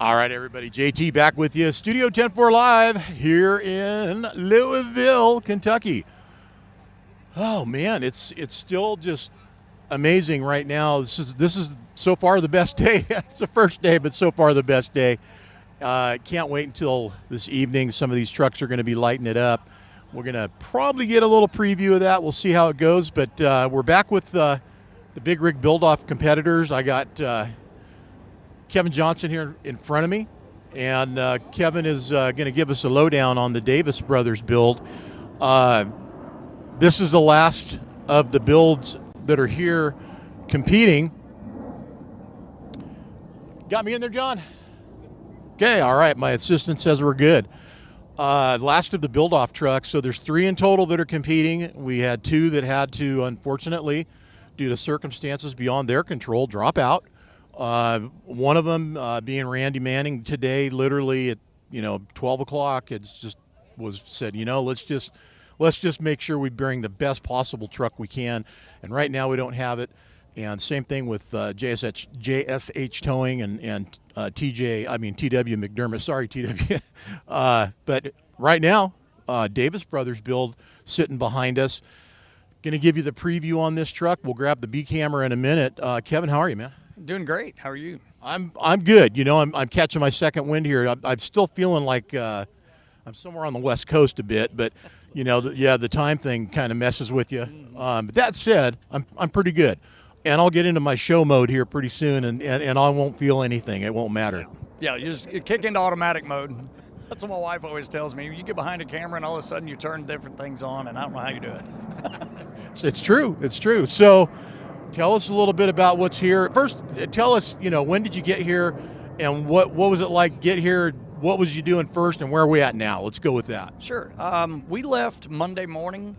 All right, everybody. JT back with you. Studio 10-4 Live here in Louisville, Kentucky. Oh man, it's still just amazing right now. This is so far the best day. It's the first day, but so far the best day. Can't wait until this evening. Some of these trucks are going to be lighting it up. We're going to probably get a little preview of that. We'll see how it goes. But we're back with the big rig build-off competitors. I got Kevin Johnson here in front of me, and Kevin is going to give us a lowdown on the Davis Brothers build. This is the last of the builds that are here competing. Got me in there, John? Okay, all right. My assistant says we're good. Last of the build-off trucks. So there's 3 in total that are competing. We had 2 that had to, unfortunately, due to circumstances beyond their control, drop out. One of them being Randy Manning today, literally at 12 o'clock, it's just was said, let's just make sure we bring the best possible truck we can. And right now we don't have it. And same thing with JSH Towing and TW McDermott. Sorry, TW. But right now, Davis Brothers build sitting behind us. Going to give you the preview on this truck. We'll grab the B camera in a minute. Kevin, how are you, man? Doing great. How are you? I'm good. I'm catching my second wind here. I'm still feeling like I'm somewhere on the West Coast a bit, but the time thing kind of messes with you. But that said, I'm pretty good, and I'll get into my show mode here pretty soon, and I won't feel anything. It won't matter. Yeah, you just kick into automatic mode. That's what my wife always tells me. You get behind a camera, and all of a sudden you turn different things on, and I don't know how you do it. It's true. It's true. So. Tell us a little bit about what's here. First, tell us, when did you get here, and what was it like get here? What was you doing first, and where are we at now? Let's go with that. Sure. We left Monday morning.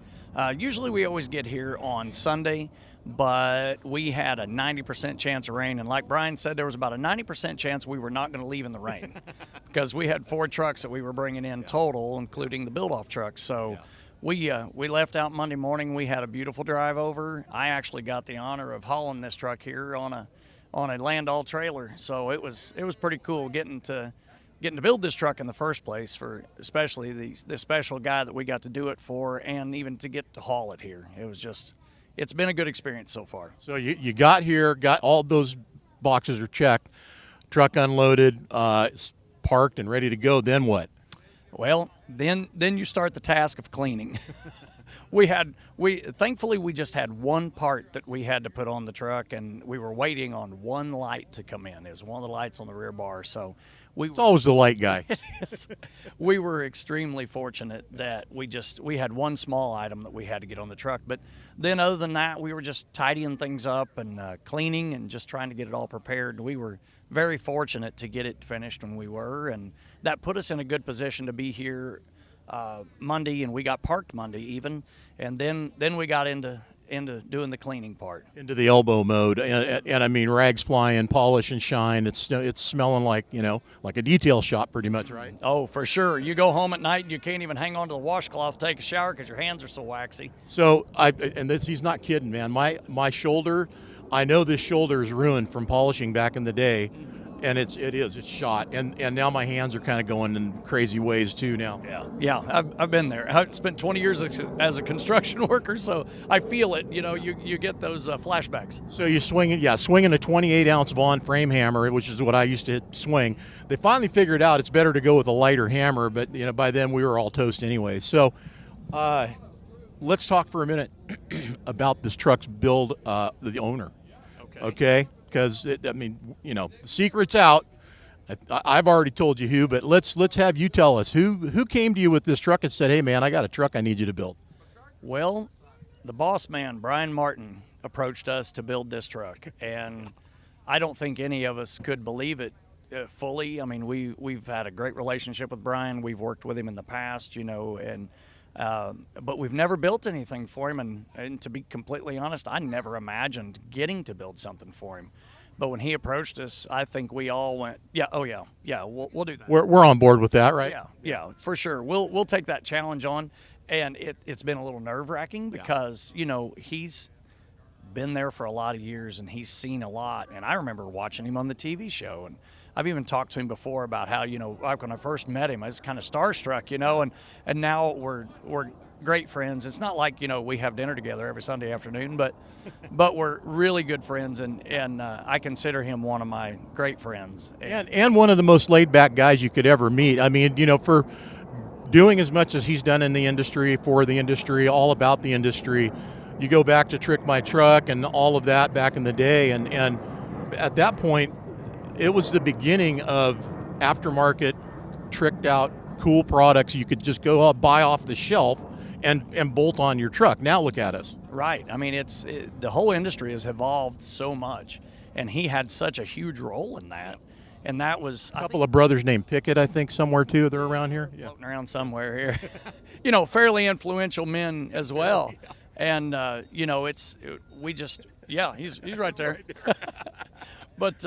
Usually we always get here on Sunday, but we had a 90% chance of rain, and like Brian said, there was about a 90% chance we were not going to leave in the rain because we had 4 trucks that we were bringing in total, including the build-off trucks. So. Yeah. We left out Monday morning. We had a beautiful drive over. I actually got the honor of hauling this truck here on a Landau trailer, so it was pretty cool getting to build this truck in the first place, for especially the special guy that we got to do it for, and even to get to haul it here. It's been a good experience so far. So you got here, got all those boxes are checked, truck unloaded, parked and ready to go. Then what? Well, then you start the task of cleaning. Thankfully we just had one part that we had to put on the truck, and we were waiting on one light to come in. It was one of the lights on the rear bar, so it's always the light guy. We were extremely fortunate that we had one small item that we had to get on the truck, but then other than that, we were just tidying things up and cleaning and just trying to get it all prepared. We were very fortunate to get it finished when we were, and that put us in a good position to be here Monday, and we got parked Monday even, and then we got into doing the cleaning part. Into the elbow mode, and I mean rags flying, polish and shine. It's smelling like like a detail shop pretty much, right? Oh, for sure. You go home at night and you can't even hang on to the washcloth to take a shower because your hands are so waxy. So he's not kidding, man. My shoulder, I know this shoulder is ruined from polishing back in the day. And it's shot, and now my hands are kind of going in crazy ways too now. Yeah, I've been there. I spent 20 years as a construction worker, so I feel it. You get those flashbacks. So you swinging a 28-ounce Vaughan frame hammer, which is what I used to swing. They finally figured out it's better to go with a lighter hammer, but by then we were all toast anyway. So let's talk for a minute about this truck's build, the owner. Okay. Because the secret's out. I've already told you who, but let's have you tell us who came to you with this truck and said, "Hey, man, I got a truck I need you to build." Well, the boss man, Brian Martin, approached us to build this truck, and I don't think any of us could believe it fully. I mean, we've had a great relationship with Brian. We've worked with him in the past, but we've never built anything for him, and to be completely honest, I never imagined getting to build something for him. But when he approached us, I think we all went, we'll do that. We're on board with that, right? Yeah, for sure. We'll take that challenge on, and it's been a little nerve-wracking because he's been there for a lot of years and he's seen a lot. And I remember watching him on the TV show, and I've even talked to him before about how, like when I first met him, I was kind of starstruck, and now we're great friends. It's not like, we have dinner together every Sunday afternoon, but we're really good friends, and I consider him one of my great friends. And one of the most laid back guys you could ever meet. I mean, for doing as much as he's done in the industry, for the industry, all about the industry. You go back to Trick My Truck and all of that back in the day, and at that point, it was the beginning of aftermarket, tricked out, cool products you could just go out, buy off the shelf and bolt on your truck. Now look at us. Right. I mean, the whole industry has evolved so much, and he had such a huge role in that. And that was a couple of brothers named Pickett, I think, somewhere too. They're around here. Yeah. Floating around somewhere here. Fairly influential men as well. And he's right there. But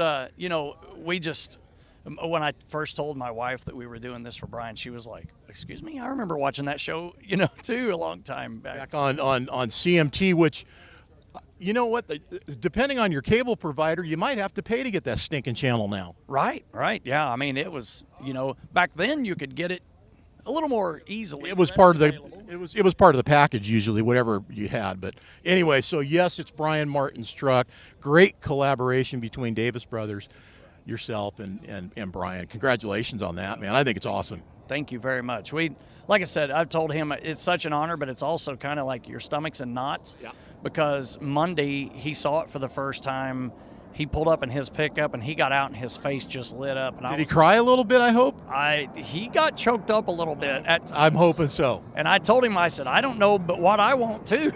when I first told my wife that we were doing this for Brian, she was like, "Excuse me, I remember watching that show, too, a long time back." Back on CMT, which, you know what? Depending on your cable provider, you might have to pay to get that stinking channel now. Right. Yeah. I mean, it was, back then you could get it a little more easily. It was part of it was part of the package usually, whatever you had. But anyway, so yes, it's Brian Martin's truck. Great collaboration between Davis Brothers, yourself and Brian. Congratulations on that, man. I think it's awesome. Thank you very much. Like I said, I've told him it's such an honor, but it's also kind of like your stomach's in knots. Yeah. Because Monday he saw it for the first time. He pulled up in his pickup and he got out and his face just lit up. And Did he cry a little bit, I hope? He got choked up a little bit at times. I'm hoping so. And I told him, I said, I don't know, but what I want too.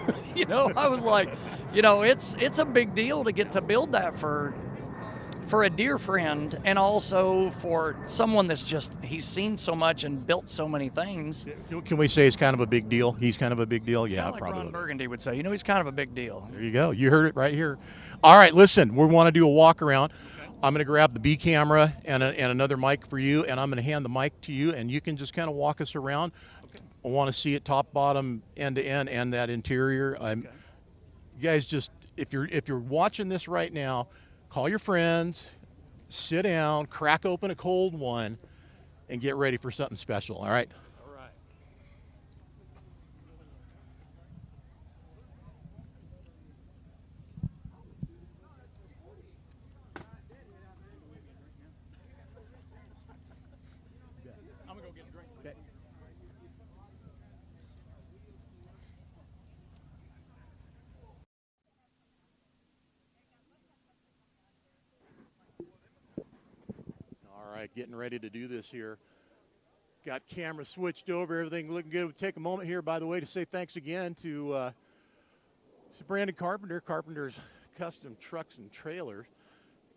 I was like, it's a big deal to get to build that for a dear friend, and also for someone that's he's seen so much and built so many things. Can we say it's kind of a big deal? He's kind of a big deal? It's yeah, like probably. Ron Burgundy would say, he's kind of a big deal. There you go. You heard it right here. All right, listen, we want to do a walk around. Okay. I'm going to grab the B camera and another mic for you, and I'm going to hand the mic to you, and you can just kind of walk us around. Okay. I want to see it top, bottom, end to end, and that interior. Okay. You guys just, if you're watching this right now, call your friends, sit down, crack open a cold one, and get ready for something special, all right? All right. I'm going to go get a drink. Okay. All right, getting ready to do this here. Got camera switched over, everything looking good. We'll take a moment here, by the way, to say thanks again to Brandon Carpenter, Carpenter's Custom Trucks and Trailers.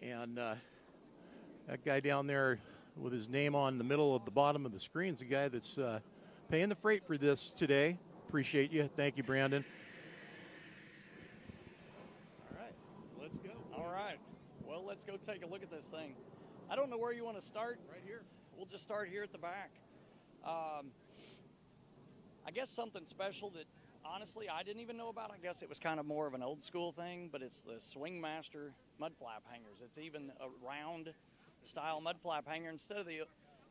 And that guy down there with his name on the middle of the bottom of the screen is the guy that's paying the freight for this today. Appreciate you. Thank you, Brandon. All right, let's go. All right. Well, let's go take a look at this thing. I don't know where you want to start. Right here. We'll just start here at the back. I guess something special that, honestly, I didn't even know about. I guess it was kind of more of an old school thing, but it's the Swing Master mud flap hangers. It's even a round style mud flap hanger instead of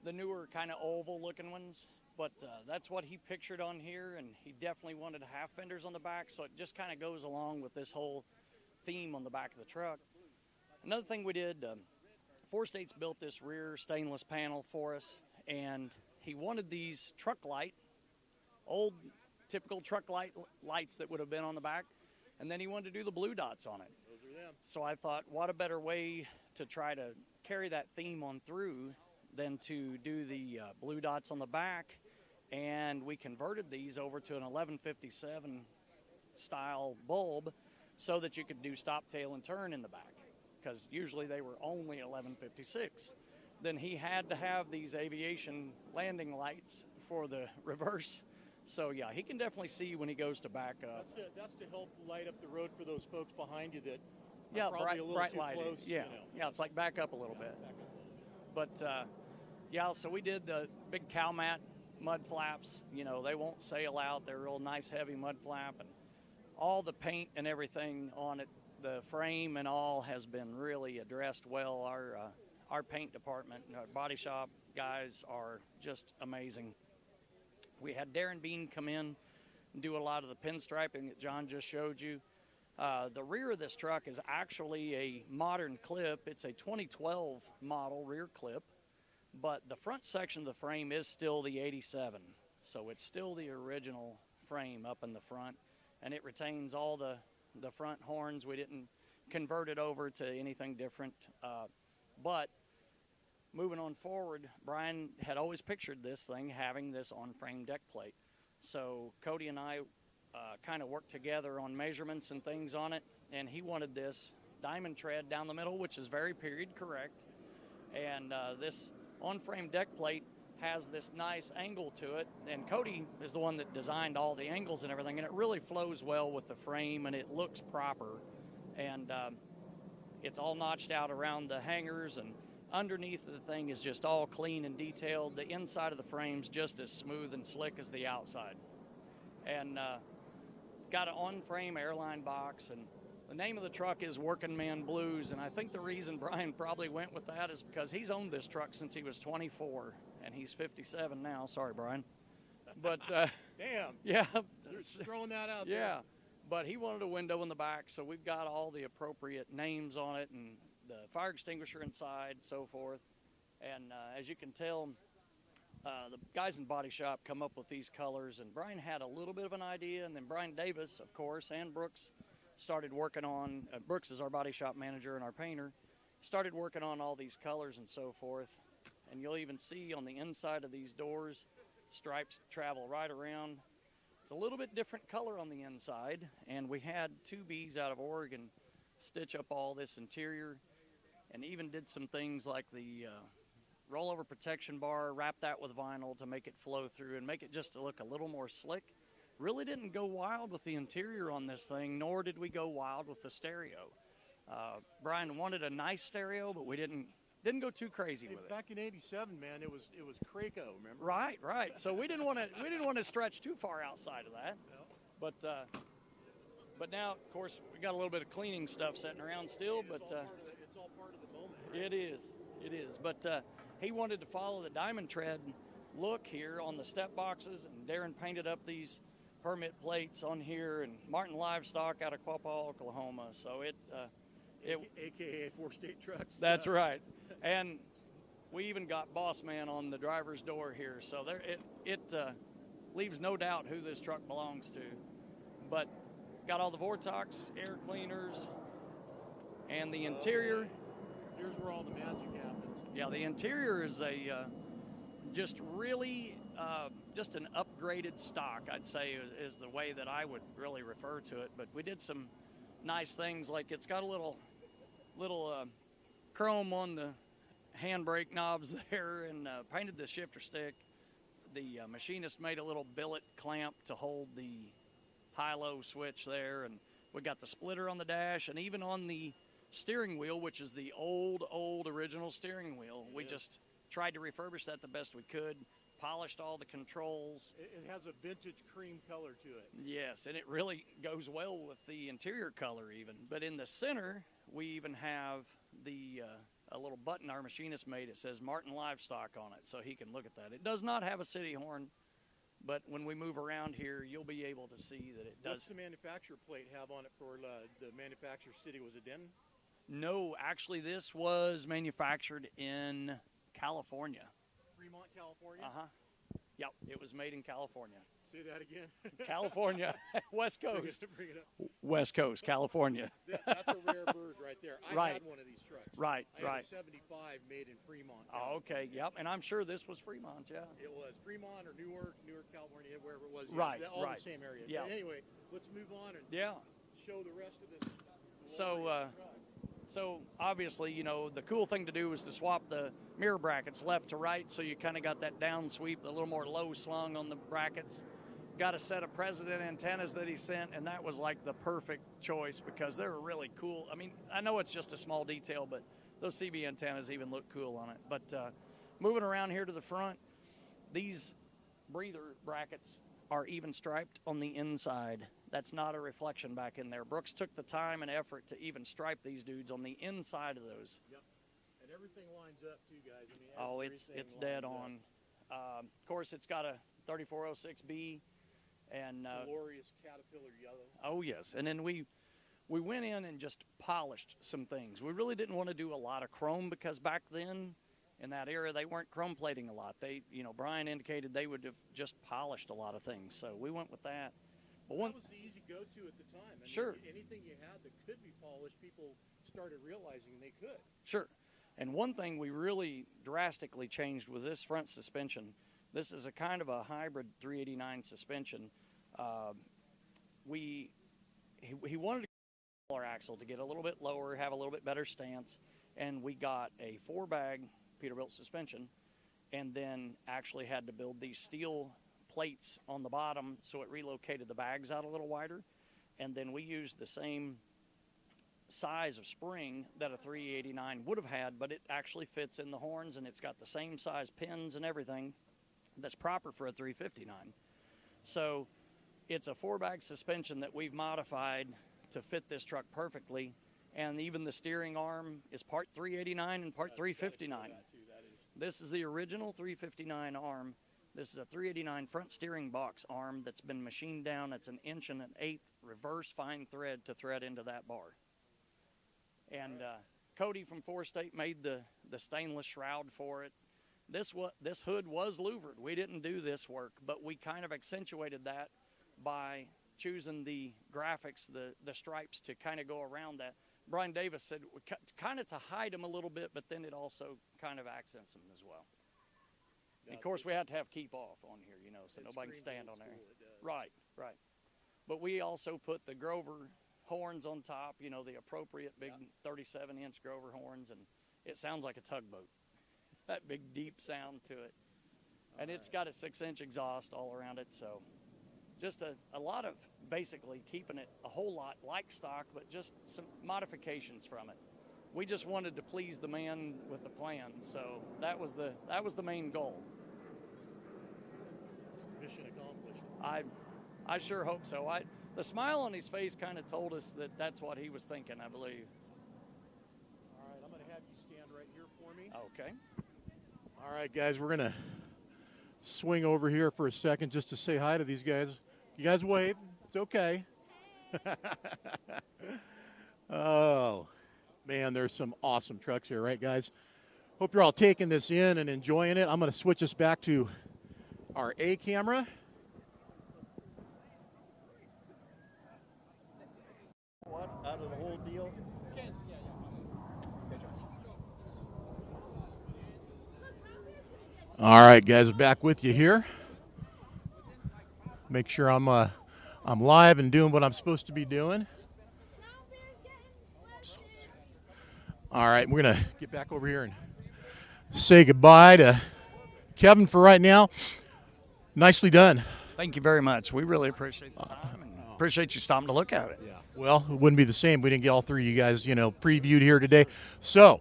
the newer kind of oval looking ones. But that's what he pictured on here, and he definitely wanted half fenders on the back, so it just kind of goes along with this whole theme on the back of the truck. Another thing we did, Four States built this rear stainless panel for us, and he wanted these truck light, old typical truck lights that would have been on the back, and then he wanted to do the blue dots on it. Those are them. So I thought, what a better way to try to carry that theme on through than to do the blue dots on the back, and we converted these over to an 1157 style bulb so that you could do stop, tail, and turn in the back, because usually they were only 1156. Then he had to have these aviation landing lights for the reverse. So yeah, he can definitely see when he goes to back up. That's to help light up the road for those folks behind you that are probably a little bright too lighted. close. Yeah, yeah, it's like back up a little bit. But yeah, so we did the big Calmat mud flaps. They won't sail out. They're real nice, heavy mud flap, and all the paint and everything on it, the frame and all, has been really addressed well. our paint department, our body shop guys are just amazing. We had Darren Bean come in and do a lot of the pinstriping that John just showed you. The rear of this truck is actually a modern clip. It's a 2012 model rear clip, but the front section of the frame is still the 87. So it's still the original frame up in the front, and it retains all the front horns. We didn't convert it over to anything different. But moving on forward, Brian had always pictured this thing having this on-frame deck plate. So Cody and I kind of worked together on measurements and things on it, and he wanted this diamond tread down the middle, which is very period correct. And this on-frame deck plate has this nice angle to it, and Cody is the one that designed all the angles and everything, and it really flows well with the frame, and it looks proper. And it's all notched out around the hangers, and underneath the thing is just all clean and detailed. The inside of the frame's just as smooth and slick as the outside. And it's got an on-frame airline box, and the name of the truck is Working Man Blues, and I think the reason Brian probably went with that is because he's owned this truck since he was 24, and he's 57 now. Sorry, Brian. But damn. Yeah. Just throwing that out there. Yeah. But he wanted a window in the back, so we've got all the appropriate names on it and the fire extinguisher inside, so forth. And as you can tell, the guys in body shop come up with these colors, and Brian had a little bit of an idea, and then Brian Davis, of course, and Brooks started working on, Brooks is our body shop manager and our painter, started working on all these colors and so forth. And you'll even see on the inside of these doors, stripes travel right around. It's a little bit different color on the inside, and we had 2Bs out of Oregon stitch up all this interior, and even did some things like the rollover protection bar, wrap that with vinyl to make it flow through and make it just to look a little more slick. Really didn't go wild with the interior on this thing, nor did we go wild with the stereo. Brian wanted a nice stereo, but we didn't go too crazy with it. Back in '87, man, it was Craco, remember? Right. So we didn't want to stretch too far outside of that. No. But now, of course, we got a little bit of cleaning stuff sitting around still. But it's all part of the moment. Right? It is. But he wanted to follow the diamond tread look here on the step boxes, and Darren painted up these permit plates on here, and Martin Livestock out of Quapaw, Oklahoma. So AKA 4-state trucks. That's right. And we even got Boss Man on the driver's door here, so it leaves no doubt who this truck belongs to. But got all the Vortex air cleaners, and the interior. Here's where all the magic happens. Yeah, the interior is just really just an upgraded stock, I'd say, is the way that I would really refer to it. But we did some nice things, like it's got a little chrome on the handbrake knobs there, and painted the shifter stick. The machinist made a little billet clamp to hold the high-low switch there, and we got the splitter on the dash, and even on the steering wheel, which is the old original steering wheel. We just tried to refurbish that the best we could, polished all the controls. It has a vintage cream color to it. Yes, and it really goes well with the interior color even. But in the center, we even have a little button our machinist made. It says Martin Livestock on it, so he can look at that. It does not have a city horn, but when we move around here, you'll be able to see that it does. What's the manufacturer plate have on it for the manufacturer city? Was it Denton? No, actually, this was manufactured in California. Fremont, California? Uh-huh. Yep, it was made in California. Say that again. California, West Coast. Bring it up. West Coast, California. That's a rare bird right there. I had one of these trucks. Right. I had a 75 made in Fremont, California. Oh, okay, yep, and I'm sure this was Fremont, yeah. It was Fremont or Newark, California, wherever it was. Right, all the same area. Yeah. But anyway, let's move on and show the rest of this. So obviously, you know, the cool thing to do was to swap the mirror brackets left to right, so you kind of got that down sweep, a little more low slung on the brackets. Got a set of President antennas that he sent, and that was like the perfect choice because they were really cool. I mean, I know it's just a small detail, but those CB antennas even look cool on it. But moving around here to the front, these breather brackets are even striped on the inside. That's not a reflection back in there. Brooks took the time and effort to even stripe these dudes on the inside of those. Yep. And everything lines up too, guys. I mean, oh, it's dead on. Of course, it's got a 3406B and glorious Caterpillar yellow. Oh yes, and then we went in and just polished some things. We really didn't want to do a lot of chrome because back then, in that era, they weren't chrome plating a lot. They, Brian indicated they would have just polished a lot of things. So we went with that. But that was the easy go-to at the time. I sure. mean, anything you had that could be polished, people started realizing they could. Sure. And one thing we really drastically changed was this front suspension. This is a kind of a hybrid 389 suspension. He wanted to get our axle to get a little bit lower, have a little bit better stance, and we got a 4-bag Peterbilt suspension, and then actually had to build these steel plates on the bottom so it relocated the bags out a little wider, and then we used the same size of spring that a 389 would have had, but it actually fits in the horns, and it's got the same size pins and everything that's proper for a 359. So it's a 4-bag suspension that we've modified to fit this truck perfectly, and even the steering arm is part 389 and part 359. This is the original 359 arm. This is a 389 front steering box arm that's been machined down. It's an 1.125" reverse fine thread to thread into that bar. And Cody from Four State made the stainless shroud for it. This hood was louvered. We didn't do this work, but we kind of accentuated that by choosing the graphics, the stripes to kind of go around that. Brian Davis said kind of to hide them a little bit, but then it also kind of accents them as well. And of course, we had to have keep off on here, so nobody can stand on there. Right. But we also put the Grover horns on top, the appropriate big 37-inch Grover horns, and it sounds like a tugboat. That big, deep sound to it. And it's got a 6-inch exhaust all around it, so just a lot of basically keeping it a whole lot like stock, but just some modifications from it. We just wanted to please the man with the plan, so that was the main goal. Mission accomplished. I sure hope so. The smile on his face kind of told us that that's what he was thinking, I believe. All right, I'm going to have you stand right here for me. Okay. All right, guys, we're going to swing over here for a second just to say hi to these guys. You guys wave. It's okay. Oh, man, there's some awesome trucks here, right, guys? Hope you're all taking this in and enjoying it. I'm going to switch us back to our A camera. What out of the whole deal? All right, guys, back with you here. Make sure I'm live and doing what I'm supposed to be doing. All right, we're gonna get back over here and say goodbye to Kevin for right now. Nicely done. Thank you very much. We really appreciate the time and appreciate you stopping to look at it. Yeah. Well, it wouldn't be the same. We didn't get all three of you guys, previewed here today. So,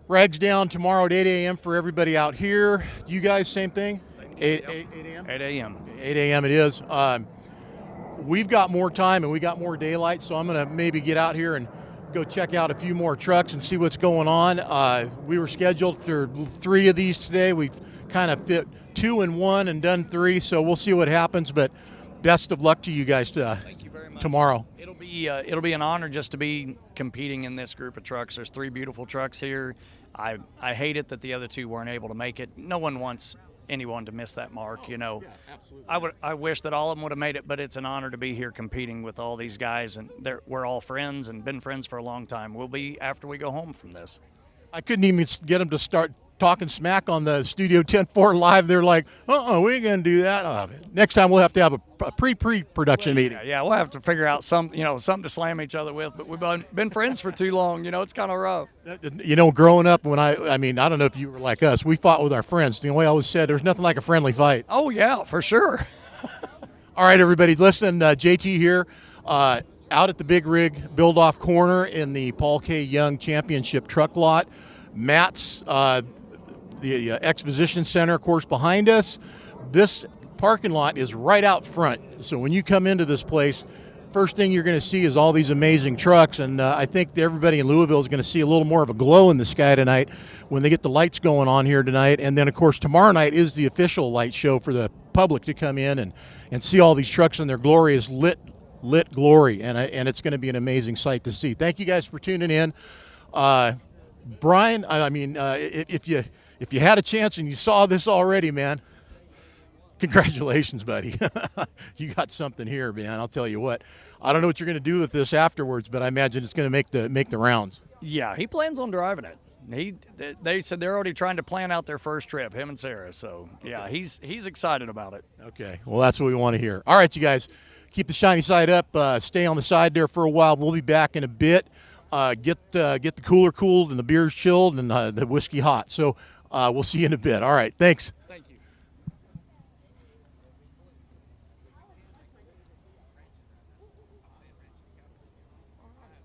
rags down tomorrow at 8 a.m. for everybody out here. You guys, same thing? 8 a.m.? 8 a.m. 8 a.m. it is. We've got more time and we got more daylight, so I'm going to maybe get out here and go check out a few more trucks and see what's going on. We were scheduled for 3 of these today. We've kind of fit 2 in 1 and done 3, so we'll see what happens, but best of luck to you guys Thank you very much. Tomorrow. It'll be an honor just to be competing in this group of trucks. There's 3 beautiful trucks here. I hate it that the other 2 weren't able to make it. No one wants anyone to miss that mark, Yeah, absolutely. I wish that all of them would have made it, but it's an honor to be here competing with all these guys, and we're all friends and been friends for a long time. We'll be after we go home from this. I couldn't even get them to start talking smack on the Studio 10-4 live. They're like, we ain't gonna do that. Next time we'll have to have a pre-production meeting. Yeah, we'll have to figure out something to slam each other with, but we've been friends for too long. It's kind of rough. Growing up, when I don't know if you were like us, we fought with our friends. The way I always said, there's nothing like a friendly fight. Oh yeah, for sure. All right, everybody, listen, JT here, out at the Big Rig Build-Off Corner in the Paul K. Young Championship truck lot. Matt's the Exposition Center, of course, behind us. This parking lot is right out front. So when you come into this place, first thing you're going to see is all these amazing trucks, and I think that everybody in Louisville is going to see a little more of a glow in the sky tonight when they get the lights going on here tonight. And then, of course, tomorrow night is the official light show for the public to come in and see all these trucks in their glorious lit glory, and it's going to be an amazing sight to see. Thank you guys for tuning in. Brian, if you had a chance and you saw this already, man, congratulations, buddy. You got something here, man. I'll tell you what. I don't know what you're going to do with this afterwards, but I imagine it's going to make the rounds. Yeah, he plans on driving it. They said they're already trying to plan out their first trip, him and Sarah. So yeah, he's excited about it. Okay, well that's what we want to hear. All right, you guys, keep the shiny side up. Stay on the side there for a while. We'll be back in a bit. Get the cooler cooled and the beers chilled and the whiskey hot. So we'll see you in a bit. All right, thanks. Thank you.